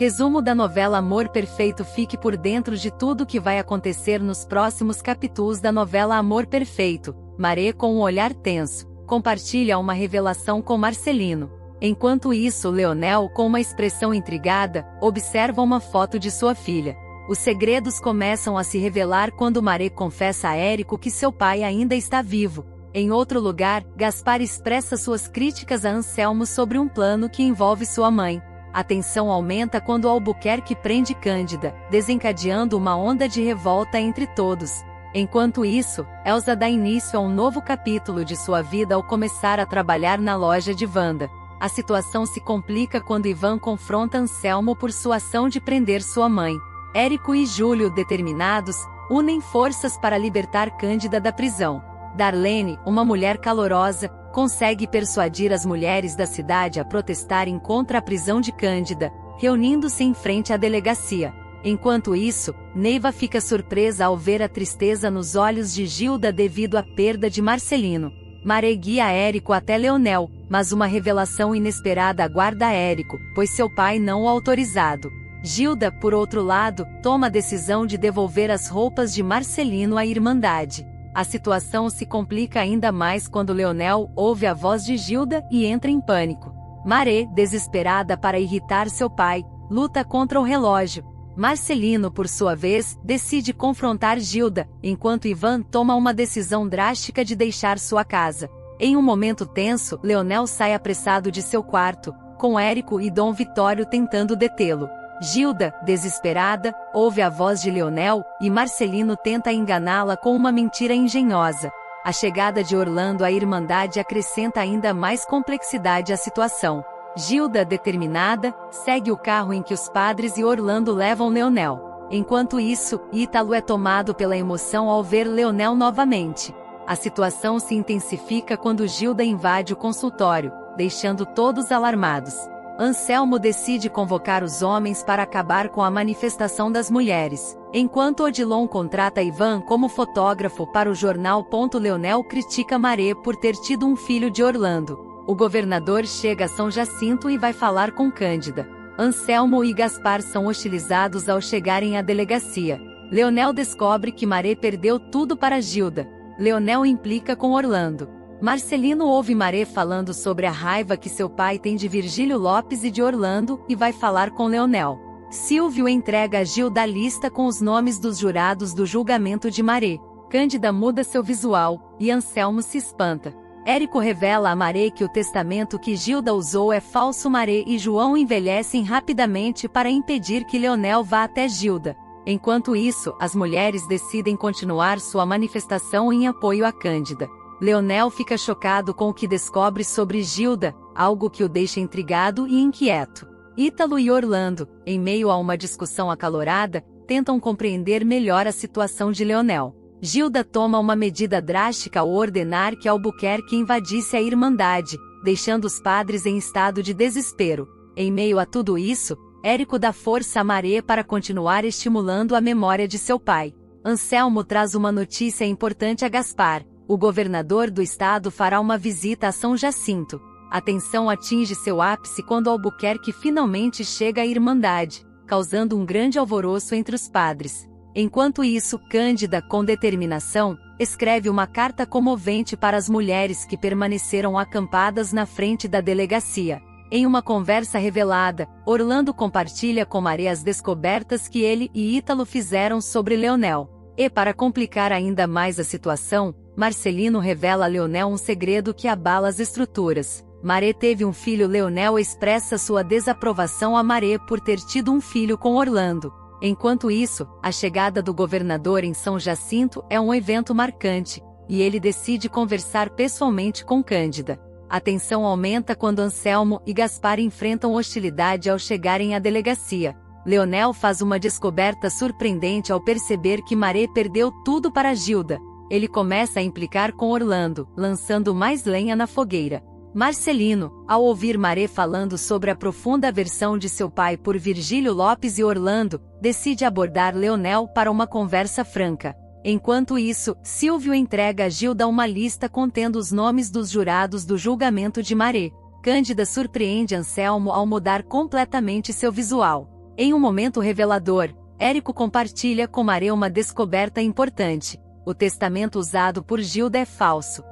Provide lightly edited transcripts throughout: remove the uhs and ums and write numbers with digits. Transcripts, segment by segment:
Resumo da novela Amor Perfeito. Fique por dentro de tudo que vai acontecer nos próximos capítulos da novela Amor Perfeito. Maré, com um olhar tenso, compartilha uma revelação com Marcelino. Enquanto isso, Leonel, com uma expressão intrigada, observa uma foto de sua filha. Os segredos começam a se revelar quando Maré confessa a Érico que seu pai ainda está vivo. Em outro lugar, Gaspar expressa suas críticas a Anselmo sobre um plano que envolve sua mãe. A tensão aumenta quando Albuquerque prende Cândida, desencadeando uma onda de revolta entre todos. Enquanto isso, Elsa dá início a um novo capítulo de sua vida ao começar a trabalhar na loja de Wanda. A situação se complica quando Ivan confronta Anselmo por sua ação de prender sua mãe. Érico e Júlio, determinados, unem forças para libertar Cândida da prisão. Darlene, uma mulher calorosa, consegue persuadir as mulheres da cidade a protestarem contra a prisão de Cândida, reunindo-se em frente à delegacia. Enquanto isso, Neiva fica surpresa ao ver a tristeza nos olhos de Gilda devido à perda de Marcelino. Maré guia Érico até Leonel, mas uma revelação inesperada aguarda Érico, pois seu pai não o autorizado. Gilda, por outro lado, toma a decisão de devolver as roupas de Marcelino à Irmandade. A situação se complica ainda mais quando Leonel ouve a voz de Gilda e entra em pânico. Maré, desesperada para irritar seu pai, luta contra o relógio. Marcelino, por sua vez, decide confrontar Gilda, enquanto Ivan toma uma decisão drástica de deixar sua casa. Em um momento tenso, Leonel sai apressado de seu quarto, com Érico e Dom Vitório tentando detê-lo. Gilda, desesperada, ouve a voz de Leonel, e Marcelino tenta enganá-la com uma mentira engenhosa. A chegada de Orlando à Irmandade acrescenta ainda mais complexidade à situação. Gilda, determinada, segue o carro em que os padres e Orlando levam Leonel. Enquanto isso, Ítalo é tomado pela emoção ao ver Leonel novamente. A situação se intensifica quando Gilda invade o consultório, deixando todos alarmados. Anselmo decide convocar os homens para acabar com a manifestação das mulheres, enquanto Odilon contrata Ivan como fotógrafo para o jornal. Leonel critica Maré por ter tido um filho de Orlando. O governador chega a São Jacinto e vai falar com Cândida. Anselmo e Gaspar são hostilizados ao chegarem à delegacia. Leonel descobre que Maré perdeu tudo para Gilda. Leonel implica com Orlando. Marcelino ouve Maré falando sobre a raiva que seu pai tem de Virgílio Lopes e de Orlando e vai falar com Leonel. Silvio entrega a Gilda a lista com os nomes dos jurados do julgamento de Maré. Cândida muda seu visual, e Anselmo se espanta. Érico revela a Maré que o testamento que Gilda usou é falso. Maré e João envelhecem rapidamente para impedir que Leonel vá até Gilda. Enquanto isso, as mulheres decidem continuar sua manifestação em apoio a Cândida. Leonel fica chocado com o que descobre sobre Gilda, algo que o deixa intrigado e inquieto. Ítalo e Orlando, em meio a uma discussão acalorada, tentam compreender melhor a situação de Leonel. Gilda toma uma medida drástica ao ordenar que Albuquerque invadisse a Irmandade, deixando os padres em estado de desespero. Em meio a tudo isso, Érico dá força a Maré para continuar estimulando a memória de seu pai. Anselmo traz uma notícia importante a Gaspar. O governador do estado fará uma visita a São Jacinto. A tensão atinge seu ápice quando Albuquerque finalmente chega à Irmandade, causando um grande alvoroço entre os padres. Enquanto isso, Cândida, com determinação, escreve uma carta comovente para as mulheres que permaneceram acampadas na frente da delegacia. Em uma conversa revelada, Orlando compartilha com Maré as descobertas que ele e Ítalo fizeram sobre Leonel. E para complicar ainda mais a situação, Marcelino revela a Leonel um segredo que abala as estruturas. Maré teve um filho. Leonel expressa sua desaprovação a Maré por ter tido um filho com Orlando. Enquanto isso, a chegada do governador em São Jacinto é um evento marcante, e ele decide conversar pessoalmente com Cândida. A tensão aumenta quando Anselmo e Gaspar enfrentam hostilidade ao chegarem à delegacia. Leonel faz uma descoberta surpreendente ao perceber que Maré perdeu tudo para Gilda. Ele começa a implicar com Orlando, lançando mais lenha na fogueira. Marcelino, ao ouvir Maré falando sobre a profunda aversão de seu pai por Virgílio Lopes e Orlando, decide abordar Leonel para uma conversa franca. Enquanto isso, Silvio entrega a Gilda uma lista contendo os nomes dos jurados do julgamento de Maré. Cândida surpreende Anselmo ao mudar completamente seu visual. Em um momento revelador, Érico compartilha com Maré uma descoberta importante: o testamento usado por Gilda é falso.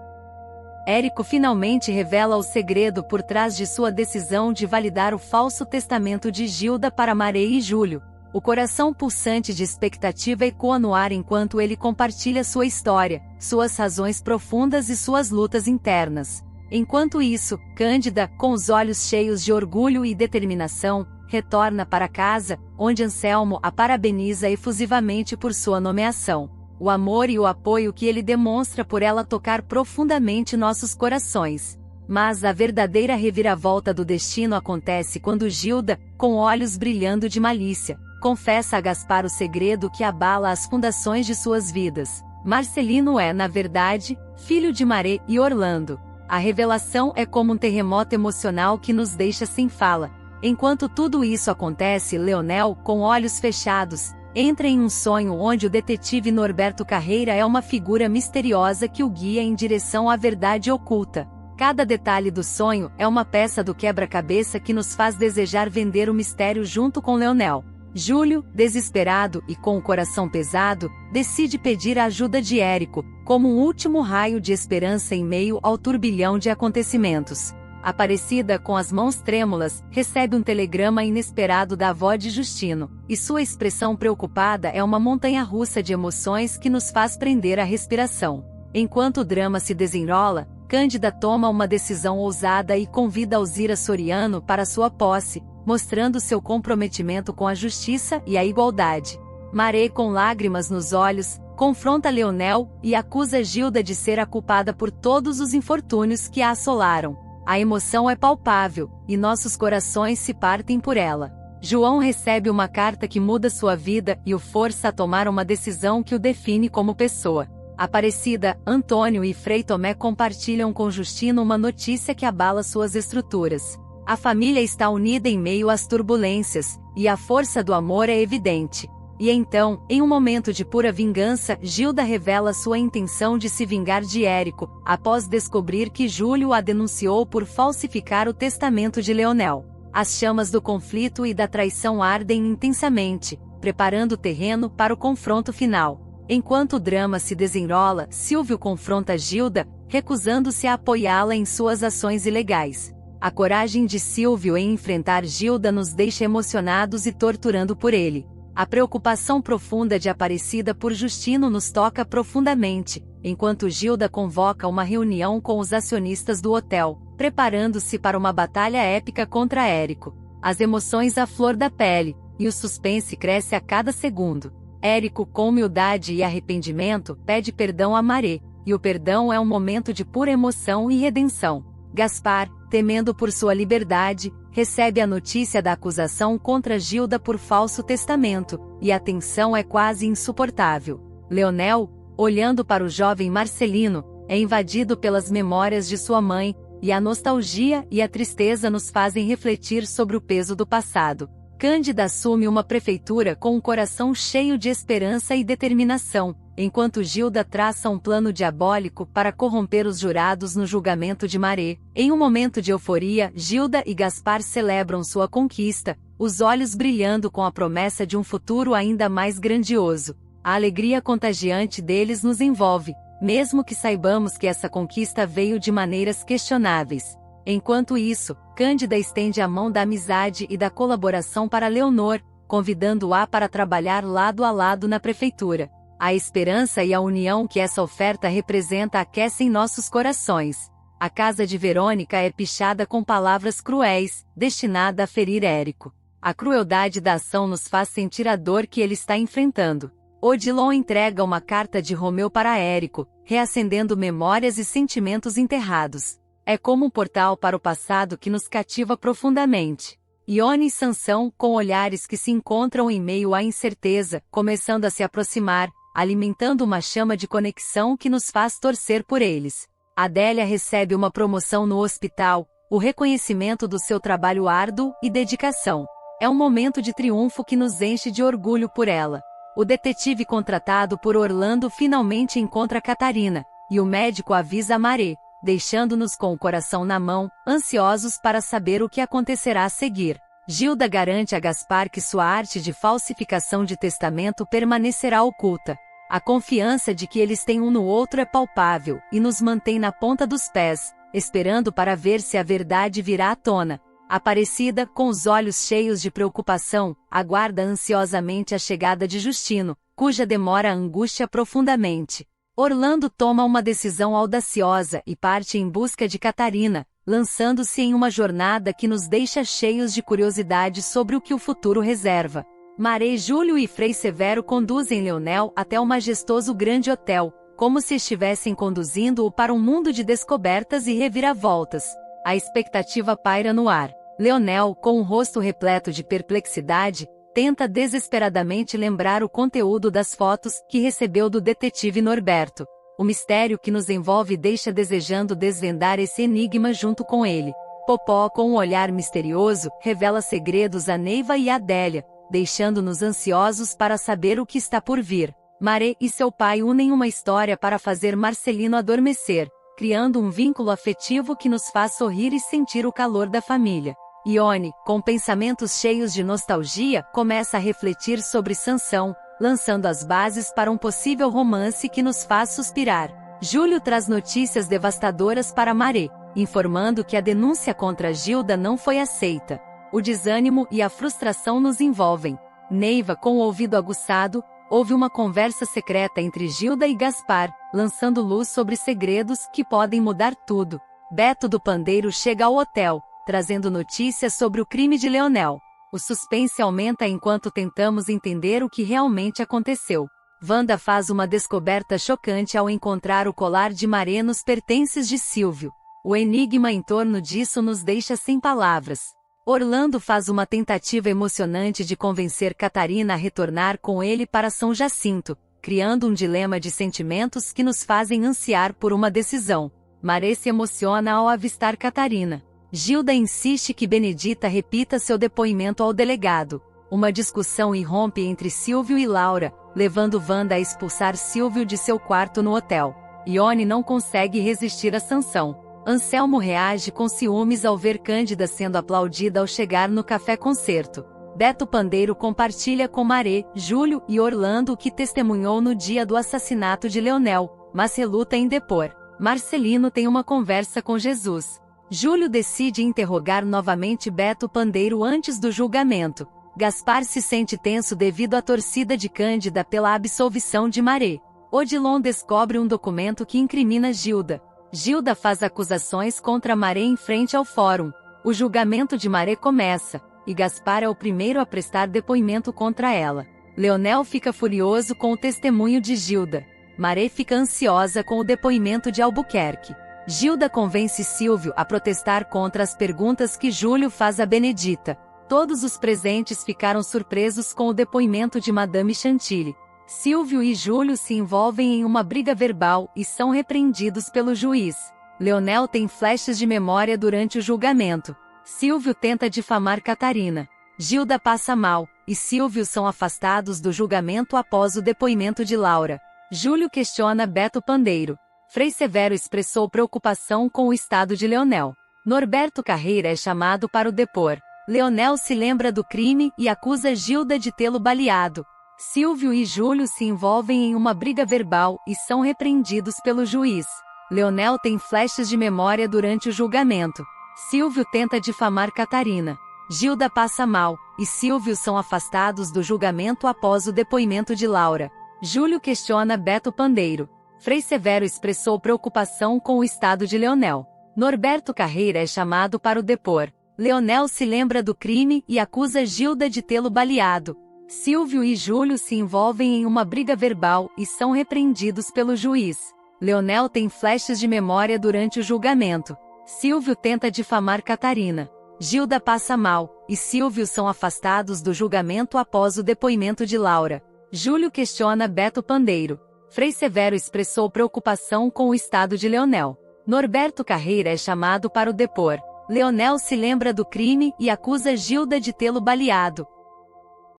Érico finalmente revela o segredo por trás de sua decisão de validar o falso testamento de Gilda para Maré e Júlio. O coração pulsante de expectativa ecoa no ar enquanto ele compartilha sua história, suas razões profundas e suas lutas internas. Enquanto isso, Cândida, com os olhos cheios de orgulho e determinação, retorna para casa, onde Anselmo a parabeniza efusivamente por sua nomeação. O amor e o apoio que ele demonstra por ela tocar profundamente nossos corações. Mas a verdadeira reviravolta do destino acontece quando Gilda, com olhos brilhando de malícia, confessa a Gaspar o segredo que abala as fundações de suas vidas. Marcelino é, na verdade, filho de Maré e Orlando. A revelação é como um terremoto emocional que nos deixa sem fala. Enquanto tudo isso acontece, Leonel, com olhos fechados, entra em um sonho onde o detetive Norberto Carreira é uma figura misteriosa que o guia em direção à verdade oculta. Cada detalhe do sonho é uma peça do quebra-cabeça que nos faz desejar vender o mistério junto com Leonel. Júlio, desesperado e com o coração pesado, decide pedir a ajuda de Érico, como um último raio de esperança em meio ao turbilhão de acontecimentos. Aparecida com as mãos trêmulas, recebe um telegrama inesperado da avó de Justino, e sua expressão preocupada é uma montanha-russa de emoções que nos faz prender a respiração. Enquanto o drama se desenrola, Cândida toma uma decisão ousada e convida Alzira Soriano para sua posse, mostrando seu comprometimento com a justiça e a igualdade. Maré, com lágrimas nos olhos, confronta Leonel e acusa Gilda de ser a culpada por todos os infortúnios que a assolaram. A emoção é palpável, e nossos corações se partem por ela. João recebe uma carta que muda sua vida e o força a tomar uma decisão que o define como pessoa. Aparecida, Antônio e Frei Tomé compartilham com Justino uma notícia que abala suas estruturas. A família está unida em meio às turbulências, e a força do amor é evidente. E então, em um momento de pura vingança, Gilda revela sua intenção de se vingar de Érico, após descobrir que Júlio a denunciou por falsificar o testamento de Leonel. As chamas do conflito e da traição ardem intensamente, preparando o terreno para o confronto final. Enquanto o drama se desenrola, Silvio confronta Gilda, recusando-se a apoiá-la em suas ações ilegais. A coragem de Silvio em enfrentar Gilda nos deixa emocionados e torturando por ele. A preocupação profunda de Aparecida por Justino nos toca profundamente, enquanto Gilda convoca uma reunião com os acionistas do hotel, preparando-se para uma batalha épica contra Érico. As emoções à flor da pele, e o suspense cresce a cada segundo. Érico, com humildade e arrependimento, pede perdão a Maré, e o perdão é um momento de pura emoção e redenção. Gaspar, temendo por sua liberdade, recebe a notícia da acusação contra Gilda por falso testamento, e a tensão é quase insuportável. Leonel, olhando para o jovem Marcelino, é invadido pelas memórias de sua mãe, e a nostalgia e a tristeza nos fazem refletir sobre o peso do passado. Cândida assume uma prefeitura com um coração cheio de esperança e determinação, enquanto Gilda traça um plano diabólico para corromper os jurados no julgamento de Maré. Em um momento de euforia, Gilda e Gaspar celebram sua conquista, os olhos brilhando com a promessa de um futuro ainda mais grandioso. A alegria contagiante deles nos envolve, mesmo que saibamos que essa conquista veio de maneiras questionáveis. Enquanto isso, Cândida estende a mão da amizade e da colaboração para Leonor, convidando-a para trabalhar lado a lado na prefeitura. A esperança e a união que essa oferta representa aquecem nossos corações. A casa de Verônica é pichada com palavras cruéis, destinada a ferir Érico. A crueldade da ação nos faz sentir a dor que ele está enfrentando. Odilon entrega uma carta de Romeu para Érico, reacendendo memórias e sentimentos enterrados. É como um portal para o passado que nos cativa profundamente. Ione e Sansão, com olhares que se encontram em meio à incerteza, começando a se aproximar, alimentando uma chama de conexão que nos faz torcer por eles. Adélia recebe uma promoção no hospital, o reconhecimento do seu trabalho árduo e dedicação. É um momento de triunfo que nos enche de orgulho por ela. O detetive contratado por Orlando finalmente encontra Catarina, e o médico avisa Maré, deixando-nos com o coração na mão, ansiosos para saber o que acontecerá a seguir. Gilda garante a Gaspar que sua arte de falsificação de testamento permanecerá oculta. A confiança de que eles têm um no outro é palpável, e nos mantém na ponta dos pés, esperando para ver se a verdade virá à tona. Aparecida, com os olhos cheios de preocupação, aguarda ansiosamente a chegada de Justino, cuja demora a angustia profundamente. Orlando toma uma decisão audaciosa e parte em busca de Catarina, lançando-se em uma jornada que nos deixa cheios de curiosidade sobre o que o futuro reserva. Maré, Júlio e Frei Severo conduzem Leonel até o majestoso grande hotel, como se estivessem conduzindo-o para um mundo de descobertas e reviravoltas. A expectativa paira no ar. Leonel, com um rosto repleto de perplexidade, tenta desesperadamente lembrar o conteúdo das fotos que recebeu do detetive Norberto. O mistério que nos envolve deixa desejando desvendar esse enigma junto com ele. Popó, com um olhar misterioso, revela segredos a Neiva e a Adélia, deixando-nos ansiosos para saber o que está por vir. Maré e seu pai unem uma história para fazer Marcelino adormecer, criando um vínculo afetivo que nos faz sorrir e sentir o calor da família. Ione, com pensamentos cheios de nostalgia, começa a refletir sobre Sansão, lançando as bases para um possível romance que nos faz suspirar. Júlio traz notícias devastadoras para Maré, informando que a denúncia contra Gilda não foi aceita. O desânimo e a frustração nos envolvem. Neiva, com o ouvido aguçado, ouve uma conversa secreta entre Gilda e Gaspar, lançando luz sobre segredos que podem mudar tudo. Beto do Pandeiro chega ao hotel, trazendo notícias sobre o crime de Leonel. O suspense aumenta enquanto tentamos entender o que realmente aconteceu. Wanda faz uma descoberta chocante ao encontrar o colar de Maré nos pertences de Silvio. O enigma em torno disso nos deixa sem palavras. Orlando faz uma tentativa emocionante de convencer Catarina a retornar com ele para São Jacinto, criando um dilema de sentimentos que nos fazem ansiar por uma decisão. Maré se emociona ao avistar Catarina. Gilda insiste que Benedita repita seu depoimento ao delegado. Uma discussão irrompe entre Silvio e Laura, levando Wanda a expulsar Silvio de seu quarto no hotel. Ione não consegue resistir à sanção. Anselmo reage com ciúmes ao ver Cândida sendo aplaudida ao chegar no café-concerto. Beto Pandeiro compartilha com Maré, Júlio e Orlando o que testemunhou no dia do assassinato de Leonel, mas reluta em depor. Marcelino tem uma conversa com Jesus. Júlio decide interrogar novamente Beto Pandeiro antes do julgamento. Gaspar se sente tenso devido à torcida de Cândida pela absolvição de Maré. Odilon descobre um documento que incrimina Gilda. Gilda faz acusações contra Maré em frente ao fórum. O julgamento de Maré começa, e Gaspar é o primeiro a prestar depoimento contra ela. Leonel fica furioso com o testemunho de Gilda. Maré fica ansiosa com o depoimento de Albuquerque. Gilda convence Silvio a protestar contra as perguntas que Júlio faz a Benedita. Todos os presentes ficaram surpresos com o depoimento de Madame Chantilly. Silvio e Júlio se envolvem em uma briga verbal e são repreendidos pelo juiz. Leonel tem flechas de memória durante o julgamento. Silvio tenta difamar Catarina. Gilda passa mal, e Silvio são afastados do julgamento após o depoimento de Laura. Júlio questiona Beto Pandeiro. Frei Severo expressou preocupação com o estado de Leonel. Norberto Carreira é chamado para o depor. Leonel se lembra do crime e acusa Gilda de tê-lo baleado. Silvio e Júlio se envolvem em uma briga verbal e são repreendidos pelo juiz. Leonel tem flechas de memória durante o julgamento. Silvio tenta difamar Catarina. Gilda passa mal, e Silvio são afastados do julgamento após o depoimento de Laura. Júlio questiona Beto Pandeiro. Frei Severo expressou preocupação com o estado de Leonel. Norberto Carreira é chamado para o depor. Leonel se lembra do crime e acusa Gilda de tê-lo baleado. Silvio e Júlio se envolvem em uma briga verbal e são repreendidos pelo juiz. Leonel tem flechas de memória durante o julgamento. Silvio tenta difamar Catarina. Gilda passa mal, e Silvio são afastados do julgamento após o depoimento de Laura. Júlio questiona Beto Pandeiro. Frei Severo expressou preocupação com o estado de Leonel. Norberto Carreira é chamado para o depor. Leonel se lembra do crime e acusa Gilda de tê-lo baleado.